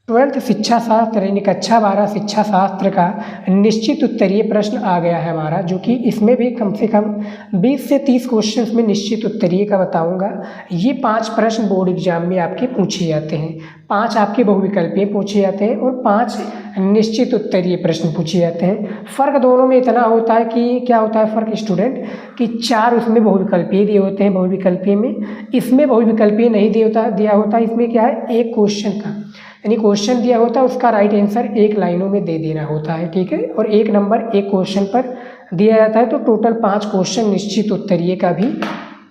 12th शिक्षा शास्त्र यानी कक्षा 12 शिक्षा शास्त्र का निश्चित उत्तरीय प्रश्न आ गया है हमारा, जो कि इसमें भी कम से कम 20 से 30 क्वेश्चंस में निश्चित उत्तरीय का बताऊंगा। ये 5 प्रश्न बोर्ड एग्जाम में आपके पूछे जाते हैं, 5 आपके बहुविकल्पीय पूछे जाते हैं और 5 निश्चित उत्तरीय प्रश्न पूछे जाते हैं। फ़र्क दोनों में इतना होता है कि क्या होता है फ़र्क स्टूडेंट, कि 4 उसमें बहुविकल्पीय दिए होते हैं बहुविकल्पीय में, इसमें बहुविकल्पीय नहीं दिया होता। इसमें क्या है, एक क्वेश्चन का यानी क्वेश्चन दिया होता है, उसका राइट आंसर 1 लाइनों में दे देना होता है, ठीक है, और 1 नंबर एक क्वेश्चन पर दिया जाता है। तो टोटल 5 क्वेश्चन निश्चित उत्तरीय का भी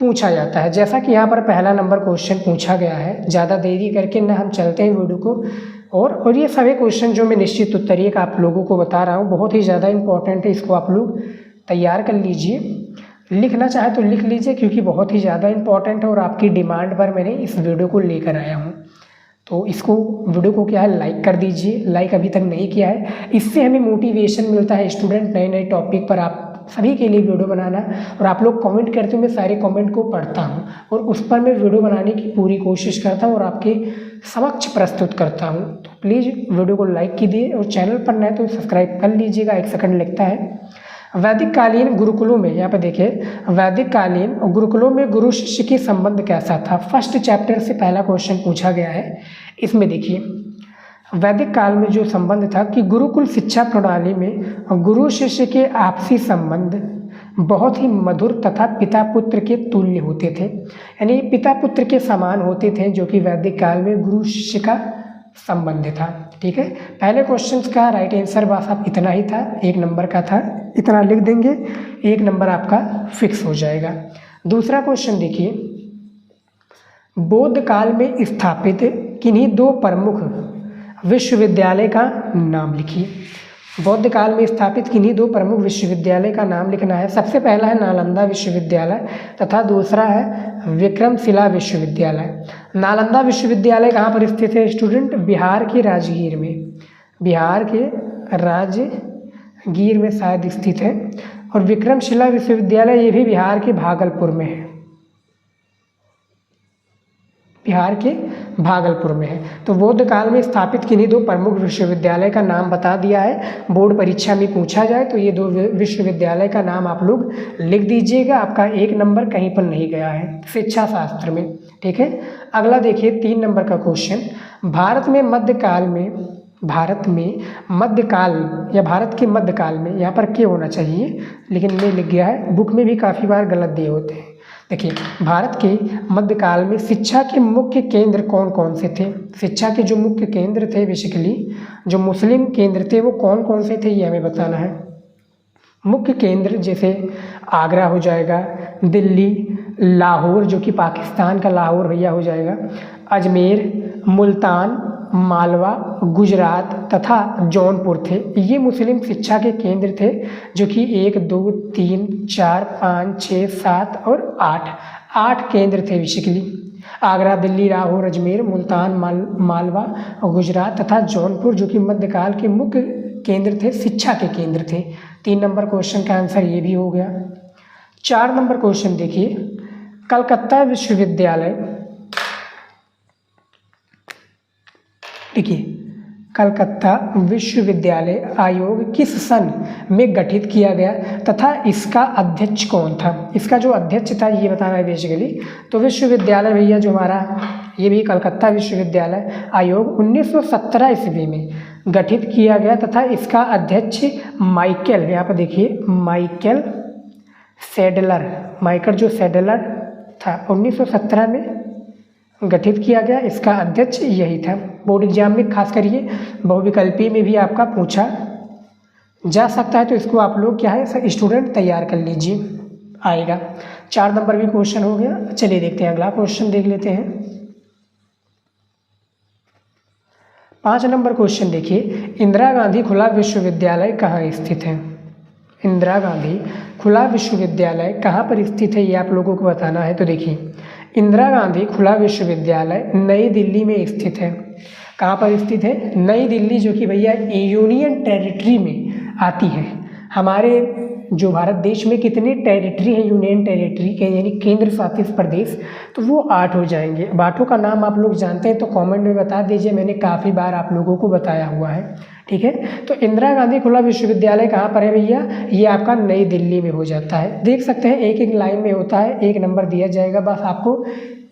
पूछा जाता है। जैसा कि यहाँ पर पहला नंबर क्वेश्चन पूछा गया है, ज़्यादा देरी करके ना हम चलते हैं वीडियो को, और ये सभी क्वेश्चन जो मैं निश्चित उत्तरीय का आप लोगों को बता रहा हूँ बहुत ही ज़्यादा इंपॉर्टेंट है, इसको आप लोग तैयार कर लीजिए। लिखना चाहे तो लिख लीजिए क्योंकि बहुत ही ज़्यादा इंपॉर्टेंट है और आपकी डिमांड पर मैंने इस वीडियो को लेकर आया हूँ। तो इसको वीडियो को क्या है, लाइक कर दीजिए, लाइक अभी तक नहीं किया है। इससे हमें मोटिवेशन मिलता है स्टूडेंट, नए नए टॉपिक पर आप सभी के लिए वीडियो बनाना, और आप लोग कमेंट करते हो, मैं सारे कमेंट को पढ़ता हूँ और उस पर मैं वीडियो बनाने की पूरी कोशिश करता हूँ और आपके समक्ष प्रस्तुत करता हूँ। तो प्लीज़ वीडियो को लाइक कीजिए और चैनल पर नए तो सब्सक्राइब कर लीजिएगा। 1 सेकंड लगता है। वैदिक कालीन गुरुकुलों में, यहाँ पे देखिए, वैदिक कालीन गुरुकुलों में गुरु शिष्य की संबंध कैसा था। फर्स्ट चैप्टर से पहला क्वेश्चन पूछा गया है। इसमें देखिए वैदिक काल में जो संबंध था कि गुरुकुल शिक्षा प्रणाली में गुरु शिष्य के आपसी संबंध बहुत ही मधुर तथा पिता पुत्र के तुल्य होते थे, यानी पिता पुत्र के समान होते थे, जो कि वैदिक काल में गुरु शिष्य का संबंध था, ठीक है। पहले क्वेश्चन का राइट आंसर बस आप इतना ही था, 1 नंबर का था, इतना लिख देंगे, 1 नंबर आपका फिक्स हो जाएगा। दूसरा क्वेश्चन देखिए, बौद्ध काल में स्थापित किन्हीं 2 प्रमुख विश्वविद्यालय का नाम लिखिए। बौद्ध काल में स्थापित किन्हीं 2 प्रमुख विश्वविद्यालय का नाम लिखना है। सबसे पहला है नालंदा विश्वविद्यालय तथा दूसरा है विक्रमशिला विश्वविद्यालय। नालंदा विश्वविद्यालय कहाँ पर स्थित है स्टूडेंट, बिहार के राजगीर में, बिहार के राजगीर में शायद स्थित है। और विक्रमशिला विश्वविद्यालय ये भी बिहार के भागलपुर में है, बिहार के भागलपुर में है। तो बौद्ध काल में स्थापित किन्हीं 2 प्रमुख विश्वविद्यालय का नाम बता दिया है। बोर्ड परीक्षा में पूछा जाए तो ये 2 विश्वविद्यालय का नाम आप लोग लिख दीजिएगा, आपका 1 नंबर कहीं पर नहीं गया है शिक्षा शास्त्र में, ठीक है। अगला देखिए 3 नंबर का क्वेश्चन, भारत में मध्यकाल या भारत के मध्यकाल में, यहाँ पर क्या होना चाहिए लेकिन मैं लिख गया है, बुक में भी काफ़ी बार गलत दिए होते हैं। देखिए भारत के मध्यकाल में शिक्षा के मुख्य केंद्र कौन कौन से थे। शिक्षा के जो मुख्य केंद्र थे, बेसिकली जो मुस्लिम केंद्र थे, वो कौन कौन से थे ये हमें बताना है। मुख्य केंद्र जैसे आगरा हो जाएगा, दिल्ली, लाहौर जो कि पाकिस्तान का लाहौर भैया हो जाएगा, अजमेर, मुल्तान, मालवा, गुजरात तथा जौनपुर थे। ये मुस्लिम शिक्षा के केंद्र थे, जो कि 1 2 3 4 5 6 7 और 8 केंद्र थे बेसिकली। आगरा, दिल्ली, लाहौर, अजमेर, मुल्तान, मालवा, गुजरात तथा जौनपुर जो कि मध्यकाल के मुख्य केंद्र थे, शिक्षा के केंद्र थे। 3 नंबर क्वेश्चन का आंसर ये भी हो गया। 4 नंबर क्वेश्चन देखिए, कलकत्ता विश्वविद्यालय, देखिए कलकत्ता विश्वविद्यालय आयोग किस सन में गठित किया गया तथा इसका अध्यक्ष कौन था। इसका जो अध्यक्ष था ये बताना है बेसिकली। तो विश्वविद्यालय भैया जो हमारा ये भी कलकत्ता विश्वविद्यालय आयोग 1917 ईस्वी में गठित किया गया तथा इसका अध्यक्ष माइकल, यहाँ पर देखिए माइकल सैडलर था, 1917 में गठित किया गया। इसका अध्यक्ष यही था। बोर्ड एग्जाम में खास करिए बहुविकल्पीय में भी आपका पूछा जा सकता है, तो इसको आप लोग क्या है स्टूडेंट तैयार कर लीजिए, आएगा। 4 नंबर भी क्वेश्चन हो गया। चलिए देखते हैं अगला क्वेश्चन देख लेते हैं। 5 नंबर क्वेश्चन देखिए, इंदिरा गांधी खुला विश्वविद्यालय कहाँ स्थित है। इंदिरा गांधी खुला विश्वविद्यालय कहाँ पर स्थित है ये आप लोगों को बताना है। तो देखिए इंदिरा गांधी खुला विश्वविद्यालय नई दिल्ली में स्थित है। कहाँ पर स्थित है, नई दिल्ली, जो कि भैया यूनियन टेरिटरी में आती है, हमारे जो भारत देश में कितने टेरिटरी हैं, यूनियन टेरिटरी के यानी केंद्र शासित प्रदेश, तो वो 8 हो जाएंगे। अब 8 का नाम आप लोग जानते हैं तो कमेंट में बता दीजिए, मैंने काफ़ी बार आप लोगों को बताया हुआ है। ठीक है, तो इंदिरा गांधी खुला विश्वविद्यालय कहाँ पर है भैया, ये आपका नई दिल्ली में हो जाता है। देख सकते हैं एक एक लाइन में होता है, 1 नंबर दिया जाएगा, बस आपको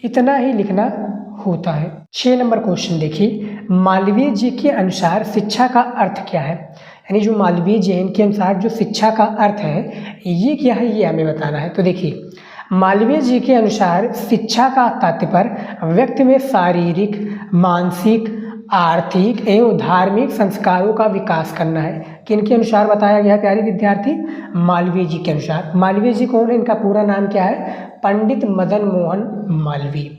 इतना ही लिखना होता है। 6 नंबर क्वेश्चन देखिए, मालवीय जी के अनुसार शिक्षा का अर्थ क्या है, यानी जो मालवीय जी के अनुसार जो शिक्षा का अर्थ है ये क्या है, ये हमें बताना है। तो देखिए मालवीय जी के अनुसार शिक्षा का तात्पर्य व्यक्ति में शारीरिक, मानसिक, आर्थिक एवं धार्मिक संस्कारों का विकास करना है। किनके अनुसार बताया गया प्यारे विद्यार्थी, मालवीय जी के अनुसार। मालवीय जी कौन है, इनका पूरा नाम क्या है, पंडित मदन मोहन मालवीय।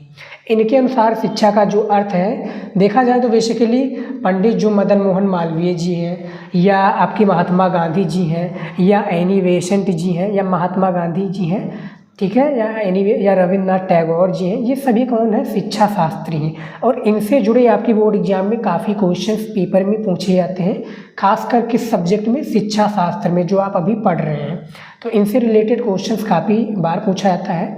इनके अनुसार शिक्षा का जो अर्थ है देखा जाए तो बेसिकली पंडित जो मदन मोहन मालवीय जी हैं, या आपकी महात्मा गांधी जी हैं, या एनी बेसेंट जी हैं, या महात्मा गांधी जी हैं, ठीक है, या रविन्द्रनाथ टैगोर जी हैं, ये सभी कौन है, शिक्षा शास्त्री हैं। और इनसे जुड़े आपकी बोर्ड एग्जाम में काफ़ी क्वेश्चंस पेपर में पूछे जाते हैं, खासकर किस सब्जेक्ट में, शिक्षा शास्त्र में, जो आप अभी पढ़ रहे हैं। तो इनसे रिलेटेड क्वेश्चंस काफ़ी बार पूछा जाता है,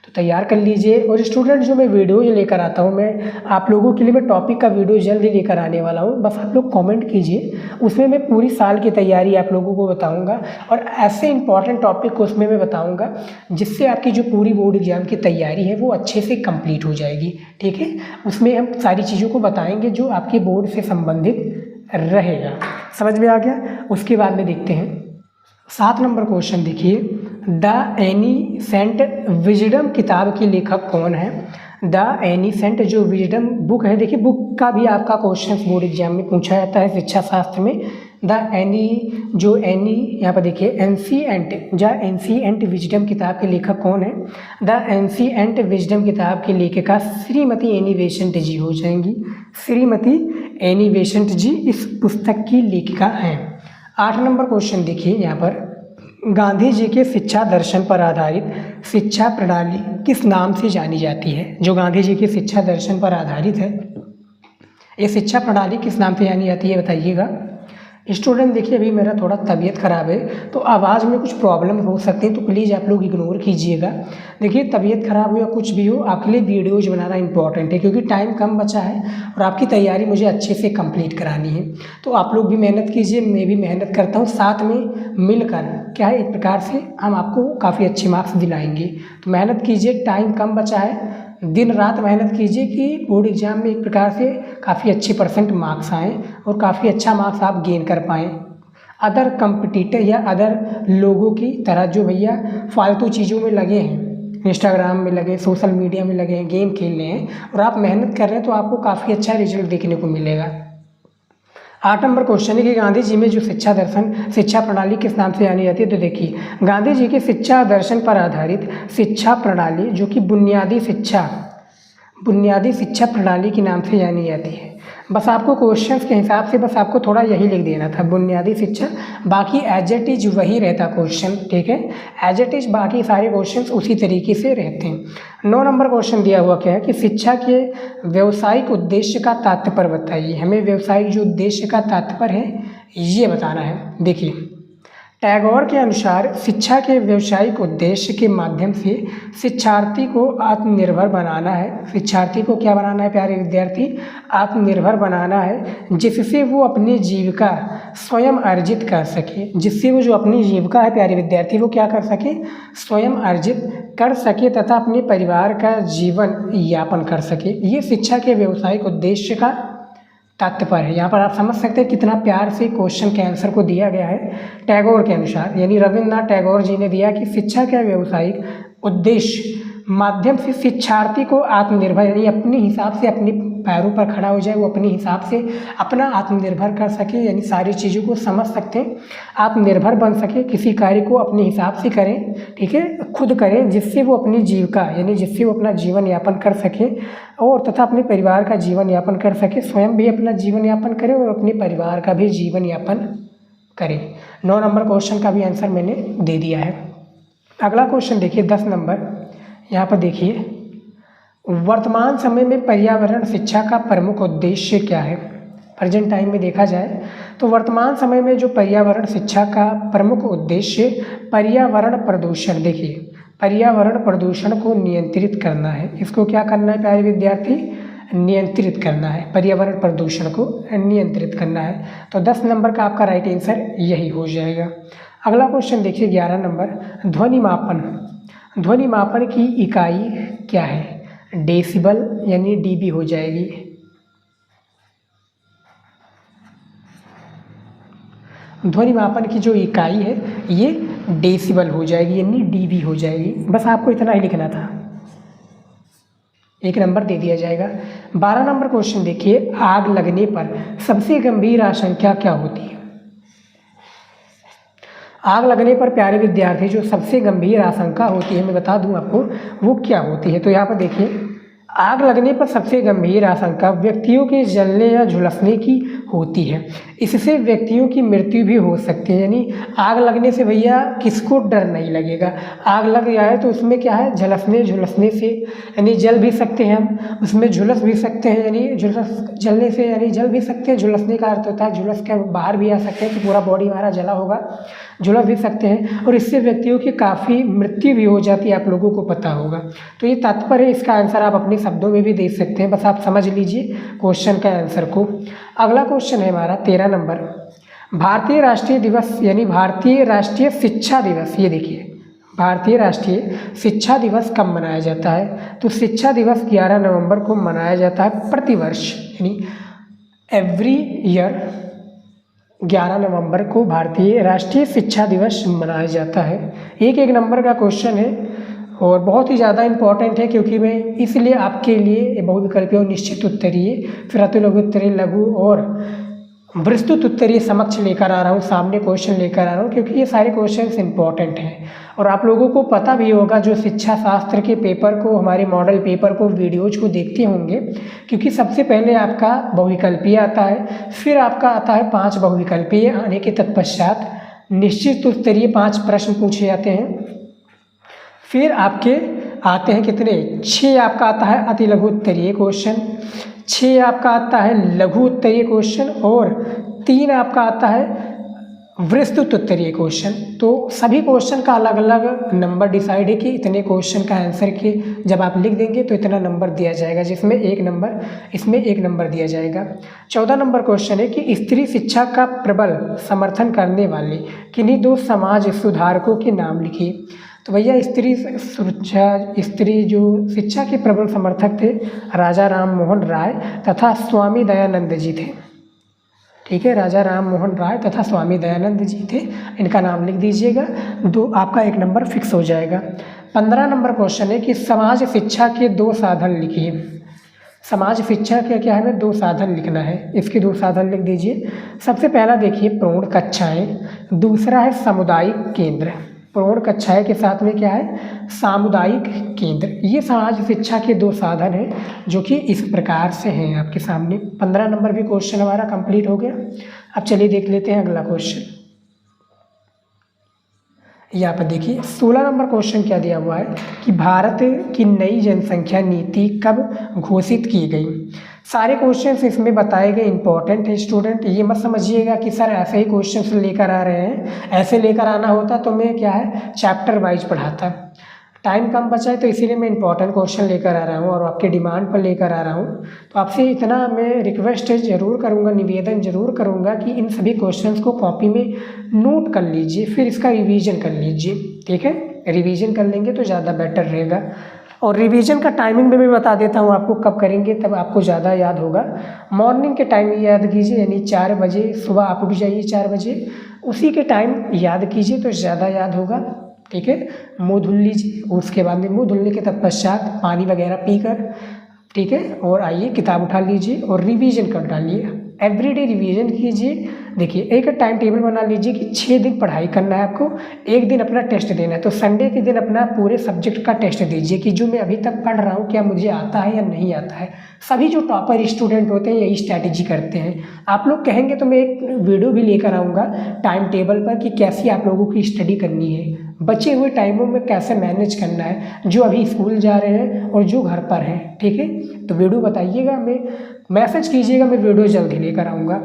तो तैयार कर लीजिए। और स्टूडेंट जो मैं वीडियोज लेकर आता हूँ, मैं आप लोगों के लिए मैं टॉपिक का वीडियो जल्दी लेकर आने वाला हूँ, बस आप लोग कमेंट कीजिए, उसमें मैं पूरी साल की तैयारी आप लोगों को बताऊँगा और ऐसे इंपॉर्टेंट टॉपिक को उसमें मैं बताऊँगा जिससे आपकी जो पूरी बोर्ड एग्जाम की तैयारी है वो अच्छे से कंप्लीट हो जाएगी। ठीक है, उसमें हम सारी चीज़ों को बताएँगे जो आपके बोर्ड से संबंधित रहेगा। समझ में आ गया। उसके बाद में देखते हैं 7 नंबर क्वेश्चन देखिए, द एनीसेंट विजडम किताब के लेखक कौन है। द एनीसेंट जो विजडम बुक है, देखिए बुक का भी आपका क्वेश्चन बोर्ड एग्जाम में पूछा जाता है शिक्षा शास्त्र में। द एनी यहाँ पर देखिए एंशिएंट विजडम किताब के लेखक कौन है। द एंशिएंट विजडम किताब के लेखिका श्रीमती एनी बेसेंट जी हो जाएंगी। श्रीमती एनी बेसेंट जी इस पुस्तक की लेखिका हैं। 8 नंबर क्वेश्चन देखिए यहाँ पर, गांधी जी के शिक्षा दर्शन पर आधारित शिक्षा प्रणाली किस नाम से जानी जाती है। जो गांधी जी के शिक्षा दर्शन पर आधारित है, ये शिक्षा प्रणाली किस नाम से जानी जाती है बताइएगा। स्टूडेंट देखिए अभी मेरा थोड़ा तबीयत ख़राब है तो आवाज़ में कुछ प्रॉब्लम हो सकती है, तो प्लीज़ आप लोग इग्नोर कीजिएगा। देखिए तबीयत ख़राब हो या कुछ भी हो, आपके लिए वीडियोज़ बनाना इंपॉर्टेंट है क्योंकि टाइम कम बचा है और आपकी तैयारी मुझे अच्छे से कंप्लीट करानी है। तो आप लोग भी मेहनत कीजिए, मैं भी मेहनत करता हूँ, साथ में मिलकर क्या है एक प्रकार से हम आपको काफ़ी अच्छे मार्क्स दिलाएंगे। तो मेहनत कीजिए, टाइम कम बचा है, दिन रात मेहनत कीजिए कि बोर्ड एग्जाम में एक प्रकार से काफ़ी अच्छे % मार्क्स आएँ और काफ़ी अच्छा मार्क्स आप गेन कर पाएँ। अदर कंपटीटर या अदर लोगों की तरह जो भैया फालतू चीज़ों में लगे हैं, इंस्टाग्राम में लगे, सोशल मीडिया में लगे हैं, गेम खेल रहे हैं और आप मेहनत कर रहे हैं, तो आपको काफ़ी अच्छा रिजल्ट देखने को मिलेगा। 8 नंबर क्वेश्चन है कि गांधी जी में जो शिक्षा प्रणाली किस नाम से जानी जाती है। तो देखिए गांधी जी के शिक्षा दर्शन पर आधारित शिक्षा प्रणाली जो कि बुनियादी शिक्षा प्रणाली के नाम से जानी जाती है। बस आपको क्वेश्चंस के हिसाब से बस आपको थोड़ा यही लिख देना था, बुनियादी शिक्षा, बाकी एज इट इज वही रहता क्वेश्चन। ठीक है, एज इट इज बाकी सारे क्वेश्चंस उसी तरीके से रहते हैं। 9 नंबर क्वेश्चन दिया हुआ क्या है कि शिक्षा के व्यावसायिक उद्देश्य का तात्पर्य बताइए। हमें व्यावसायिक जो उद्देश्य का तात्पर्य है ये बताना है। देखिए टैगोर के अनुसार शिक्षा के व्यावसायिक उद्देश्य के माध्यम से शिक्षार्थी को आत्मनिर्भर बनाना है। शिक्षार्थी को क्या बनाना है प्यारे विद्यार्थी, आत्मनिर्भर बनाना है, जिससे वो अपनी जीविका स्वयं अर्जित कर सके। जिससे वो जो अपनी जीविका है प्यारे विद्यार्थी वो क्या कर सके, स्वयं अर्जित कर सके तथा अपने परिवार का जीवन यापन कर सके। ये शिक्षा के व्यावसायिक उद्देश्य का तात्पर्य है। यहाँ पर आप समझ सकते हैं कितना प्यार से क्वेश्चन के आंसर को दिया गया है। टैगोर के अनुसार यानी रविन्द्रनाथ टैगोर जी ने दिया कि शिक्षा के व्यावसायिक उद्देश्य माध्यम से शिक्षार्थी को आत्मनिर्भर यानी अपने हिसाब से अपने पैरों पर खड़ा हो जाए, वो अपने हिसाब से अपना आत्मनिर्भर कर सके, यानी सारी चीज़ों को समझ सकते हैं, आत्मनिर्भर बन सके, किसी कार्य को अपने हिसाब से करें, ठीक है, खुद करें, जिससे वो अपनी जीविका यानी जिससे वो अपना जीवन यापन कर सके और तथा अपने परिवार का जीवन यापन कर सके, स्वयं भी अपना जीवन यापन करे और अपने परिवार का भी जीवन यापन करे। 9 नंबर क्वेश्चन का भी आंसर मैंने दे दिया है। अगला क्वेश्चन देखिए 10 नंबर, यहाँ पर देखिए वर्तमान समय में पर्यावरण शिक्षा का प्रमुख उद्देश्य क्या है। प्रेजेंट टाइम में देखा जाए तो वर्तमान समय में जो पर्यावरण शिक्षा का प्रमुख उद्देश्य पर्यावरण प्रदूषण, देखिए पर्यावरण प्रदूषण को नियंत्रित करना है। इसको क्या करना है प्यारे विद्यार्थी? नियंत्रित करना है, पर्यावरण प्रदूषण को नियंत्रित करना है। तो 10 नंबर का आपका राइट आंसर यही हो जाएगा। अगला क्वेश्चन देखिए 11 नंबर, ध्वनि मापन। ध्वनि मापन की इकाई क्या है? डेसिबल यानी डीबी हो जाएगी। ध्वनि मापन की जो इकाई है ये डेसिबल हो जाएगी यानी डीबी हो जाएगी। बस आपको इतना ही लिखना था, 1 नंबर दे दिया जाएगा। 12 नंबर क्वेश्चन देखिए, आग लगने पर सबसे गंभीर आशंका क्या होती है? आग लगने पर प्यारे विद्यार्थी जो सबसे गंभीर आशंका होती है, मैं बता दूं आपको वो क्या होती है। तो यहाँ पर देखिए, आग लगने पर सबसे गंभीर आशंका व्यक्तियों के जलने या झुलसने की होती है। इससे व्यक्तियों की मृत्यु भी हो सकती है। यानी आग लगने से भैया किसको डर नहीं लगेगा? आग लग जाए तो उसमें क्या है, झुलसने से यानी जल भी सकते हैं हम, उसमें झुलस भी सकते हैं यानी जलने से यानी जल भी सकते हैं। झुलसने का अर्थ होता है झुलस के बाहर भी आ सकते हैं, तो पूरा बॉडी हमारा जला होगा, झुलस भी सकते हैं और इससे व्यक्तियों की काफ़ी मृत्यु भी हो जाती है, आप लोगों को पता होगा। तो ये तात्पर्य, इसका आंसर आप अपने शब्दों में भी दे सकते हैं, बस आप समझ लीजिए क्वेश्चन का आंसर को। अगला क्वेश्चन है हमारा 13 नंबर, भारतीय राष्ट्रीय दिवस यानी भारतीय राष्ट्रीय शिक्षा दिवस। ये देखिए, भारतीय राष्ट्रीय शिक्षा दिवस कब मनाया जाता है? तो शिक्षा दिवस 11 नवंबर को मनाया जाता है प्रतिवर्ष, यानी एवरी ईयर 11 नवंबर को भारतीय राष्ट्रीय शिक्षा दिवस मनाया जाता है। एक नंबर का क्वेश्चन है और बहुत ही ज़्यादा इम्पॉर्टेंट है, क्योंकि मैं इसलिए आपके लिए बहुविकल्पीय और निश्चित उत्तरीय, फिर अति लघु उत्तरीय, लघु और विस्तृत उत्तरीय समक्ष लेकर आ रहा हूँ, सामने क्वेश्चन लेकर आ रहा हूँ, क्योंकि ये सारे क्वेश्चन इंपॉर्टेंट हैं। और आप लोगों को पता भी होगा जो शिक्षा शास्त्र के पेपर को, हमारे मॉडल पेपर को, वीडियोज को देखते होंगे, क्योंकि सबसे पहले आपका बहुविकल्पीय आता है, फिर आपका आता है 5 बहुविकल्पीय, आने के तत्पश्चात निश्चित उत्तरीय 5 प्रश्न पूछे जाते हैं, फिर आपके आते हैं कितने, 6 आपका आता है अति लघु उत्तरीय क्वेश्चन, 6 आपका आता है लघु उत्तरीय क्वेश्चन और 3 आपका आता है विस्तृत उत्तरीय क्वेश्चन। तो सभी क्वेश्चन का अलग अलग नंबर डिसाइड है कि इतने क्वेश्चन का आंसर के जब आप लिख देंगे तो इतना नंबर दिया जाएगा, जिसमें 1 नंबर, इसमें 1 नंबर दिया जाएगा। 14 नंबर क्वेश्चन है कि स्त्री शिक्षा का प्रबल समर्थन करने वाले किन्हीं 2 समाज सुधारकों के नाम लिखिए। तो भैया स्त्री जो शिक्षा के प्रबल समर्थक थे, राजा राम मोहन राय तथा स्वामी दयानंद जी थे। ठीक है, राजा राम मोहन राय तथा स्वामी दयानंद जी थे, इनका नाम लिख दीजिएगा। आपका 1 नंबर फिक्स हो जाएगा। 15 नंबर क्वेश्चन है कि समाज शिक्षा के 2 साधन लिखिए। समाज शिक्षा के क्या है, 2 साधन लिखना है, इसके 2 साधन लिख दीजिए। सबसे पहला देखिए प्रौढ़ कक्षाएँ, दूसरा है सामुदायिक केंद्र। प्रौढ़ कक्षाएँ के साथ में क्या है, सामुदायिक केंद्र। ये समाज शिक्षा के 2 साधन हैं जो कि इस प्रकार से हैं आपके सामने। 15 नंबर भी क्वेश्चन हमारा कंप्लीट हो गया। अब चलिए देख लेते हैं अगला क्वेश्चन। यहाँ पर देखिए 16 नंबर क्वेश्चन क्या दिया हुआ है कि भारत की नई जनसंख्या नीति कब घोषित की गई। सारे क्वेश्चंस इसमें बताए गए इंपॉर्टेंट है स्टूडेंट, ये मत समझिएगा कि सर ऐसे ही क्वेश्चंस लेकर आ रहे हैं, ऐसे लेकर आना होता तो मैं क्या है चैप्टर वाइज पढ़ाता। टाइम कम बचा है तो इसीलिए मैं इंपॉर्टेंट क्वेश्चन लेकर आ रहा हूँ और आपके डिमांड पर लेकर आ रहा हूँ। तो आपसे इतना मैं रिक्वेस्ट ज़रूर करूँगा, निवेदन ज़रूर करूँगा कि इन सभी क्वेश्चंस को कॉपी में नोट कर लीजिए, फिर इसका रिवीजन कर लीजिए। ठीक है, रिवीजन कर लेंगे तो ज़्यादा बेटर रहेगा। और रिवीजन का टाइमिंग भी मैं बता देता हूँ आपको, कब करेंगे तब आपको ज़्यादा याद होगा। मॉर्निंग के टाइम याद कीजिए, यानी 4 बजे सुबह आप उठ जाइए 4 बजे, उसी के टाइम याद कीजिए तो ज़्यादा याद होगा। ठीक है, मुँह धुल लीजिए, उसके बाद में मुँह धुलने के तत्पश्चात पानी वगैरह पीकर, ठीक है, और आइए किताब उठा लीजिए और रिवीजन कर डालिए। एवरीडे रिवीजन कीजिए। देखिए एक टाइम टेबल बना लीजिए कि 6 दिन पढ़ाई करना है आपको, 1 दिन अपना टेस्ट देना है। तो संडे के दिन अपना पूरे सब्जेक्ट का टेस्ट दीजिए कि जो मैं अभी तक पढ़ रहा हूँ क्या मुझे आता है या नहीं आता है। सभी जो टॉपर स्टूडेंट होते हैं यही स्ट्रैटेजी करते हैं। आप लोग कहेंगे तो मैं एक वीडियो भी लेकर आऊँगा टाइम टेबल पर कि कैसी आप लोगों की स्टडी करनी है। बचे हुए टाइमों में कैसे मैनेज करना है, जो अभी स्कूल जा रहे हैं और जो घर पर हैं, ठीक है। तो वीडियो बताइएगा, हमें मैसेज कीजिएगा, मैं वीडियो जल्दी लेकर आऊँगा।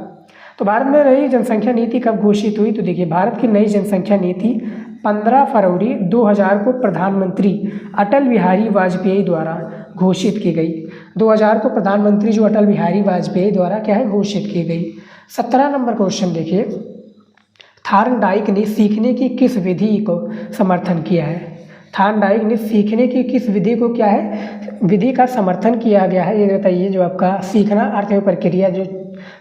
तो भारत में नई जनसंख्या नीति कब घोषित हुई? तो देखिए, भारत की नई जनसंख्या नीति 15 फरवरी 2000 को प्रधानमंत्री अटल बिहारी वाजपेयी द्वारा घोषित की गई। 2000 को प्रधानमंत्री जो अटल बिहारी वाजपेयी द्वारा क्या है, घोषित की गई। 17 नंबर क्वेश्चन देखिए, थार्नडाइक ने सीखने की किस विधि को समर्थन किया है? थार्नडाइक ने सीखने की किस विधि को क्या है, विधि का समर्थन किया गया है, ये बताइए। जो आपका सीखना अर्थ एवं प्रक्रिया जो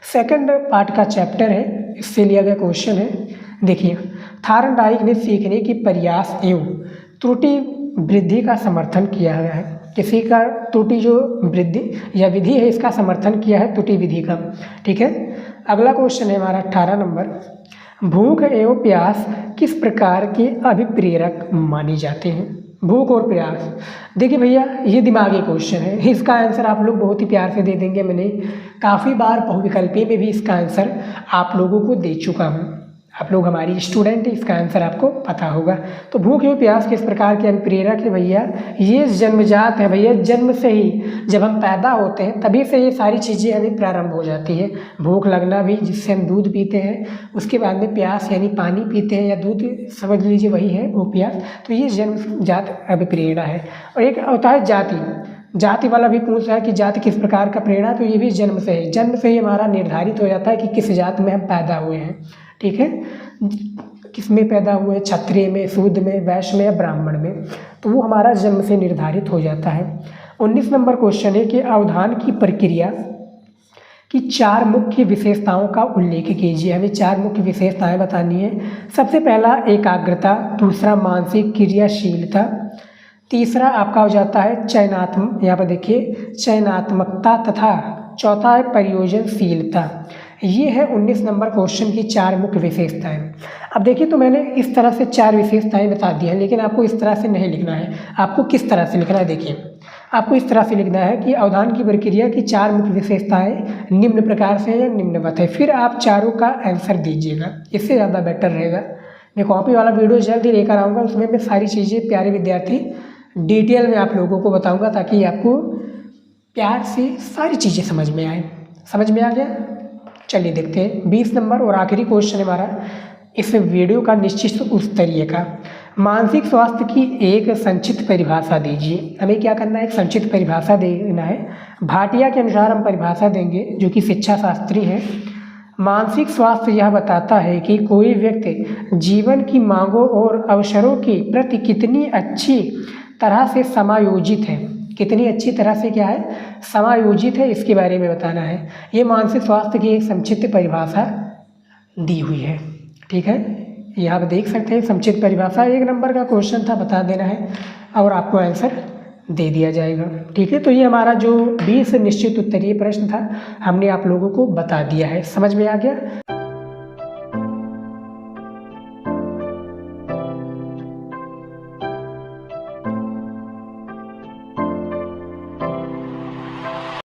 सेकंड पार्ट का चैप्टर है, इससे लिया गया क्वेश्चन है। देखिए, थार्नडाइक ने सीखने की प्रयास एवं त्रुटि वृद्धि का समर्थन किया गया है। किसी का त्रुटि जो वृद्धि या विधि है, इसका समर्थन किया है, त्रुटि विधि का, ठीक है। अगला क्वेश्चन है हमारा 18 नंबर, भूख एवं प्यास किस प्रकार के अभिप्रेरक माने जाते हैं? भूख और प्यास, देखिए भैया, ये दिमागी क्वेश्चन है, इसका आंसर आप लोग बहुत ही प्यार से दे देंगे। मैंने काफ़ी बार बहुविकल्पी में भी इसका आंसर आप लोगों को दे चुका हूँ। आप लोग हमारी स्टूडेंट, इसका आंसर आपको पता होगा। तो भूख एवं प्यास किस प्रकार के अभिप्रेरक है भैया? ये जन्मजात है भैया, जन्म से ही जब हम पैदा होते हैं तभी से ये सारी चीज़ें हमें प्रारंभ हो जाती है। भूख लगना भी, जिससे हम दूध पीते हैं, उसके बाद में प्यास यानी पानी पीते हैं या दूध, समझ लीजिए वही है भूख प्यास। तो ये जन्मजात अभिप्रेरणा है। और एक होता है जाति वाला भी पूछ रहा है कि जाति किस प्रकार का प्रेरणा, तो ये भी जन्म से है। जन्म से ही हमारा निर्धारित हो जाता है कि किस जात में हम पैदा हुए हैं, ठीक है। किस में पैदा हुए, क्षत्रिय में, शूद्र में, वैश्य में या ब्राह्मण में, तो वो हमारा जन्म से निर्धारित हो जाता है। 19 नंबर क्वेश्चन है कि अवधान की प्रक्रिया की 4 मुख्य विशेषताओं का उल्लेख कीजिए। हमें 4 मुख्य विशेषताएं बतानी है। सबसे पहला एकाग्रता, दूसरा मानसिक क्रियाशीलता, तीसरा आपका हो जाता है चयनात्मक, यहाँ पर देखिए चयनात्मकता, तथा चौथा है प्रयोजनशीलता। ये है 19 नंबर क्वेश्चन की 4 मुख्य विशेषताएं। अब देखिए, तो मैंने इस तरह से 4 विशेषताएं बता दी हैं, लेकिन आपको इस तरह से नहीं लिखना है। आपको किस तरह से लिखना है? देखिए, आपको इस तरह से लिखना है कि अवधान की प्रक्रिया की 4 मुख्य विशेषताएं निम्न प्रकार से या निम्नवत है। फिर आप चारों का आंसर दीजिएगा, इससे ज़्यादा बेटर रहेगा। मैं कॉपी वाला वीडियो जल्द ही लेकर आऊँगा, उसमें मैं सारी चीज़ें प्यारे विद्यार्थी डिटेल में आप लोगों को बताऊँगा, ताकि आपको प्यार से सारी चीज़ें समझ में आए। समझ में आ गया? चलिए देखते हैं 20 नंबर और आखिरी क्वेश्चन है हमारा इस वीडियो का, निश्चित उत्तरीय का। मानसिक स्वास्थ्य की एक संक्षिप्त परिभाषा दीजिए। हमें क्या करना है? एक संक्षिप्त परिभाषा देना है। भाटिया के अनुसार हम परिभाषा देंगे, जो कि शिक्षा शास्त्री हैं। मानसिक स्वास्थ्य यह बताता है कि कोई व्यक्ति जीवन की मांगों और अवसरों के प्रति कितनी अच्छी तरह से समायोजित है, कितनी अच्छी तरह से क्या है, समायोजित है, इसके बारे में बताना है। ये मानसिक स्वास्थ्य की एक संक्षिप्त परिभाषा दी हुई है, ठीक है। यहाँ पर देख सकते हैं संक्षिप्त परिभाषा, 1 नंबर का क्वेश्चन था, बता देना है और आपको आंसर दे दिया जाएगा, ठीक है। तो ये हमारा जो 20 निश्चित उत्तरीय प्रश्न था, हमने आप लोगों को बता दिया है। समझ में आ गया?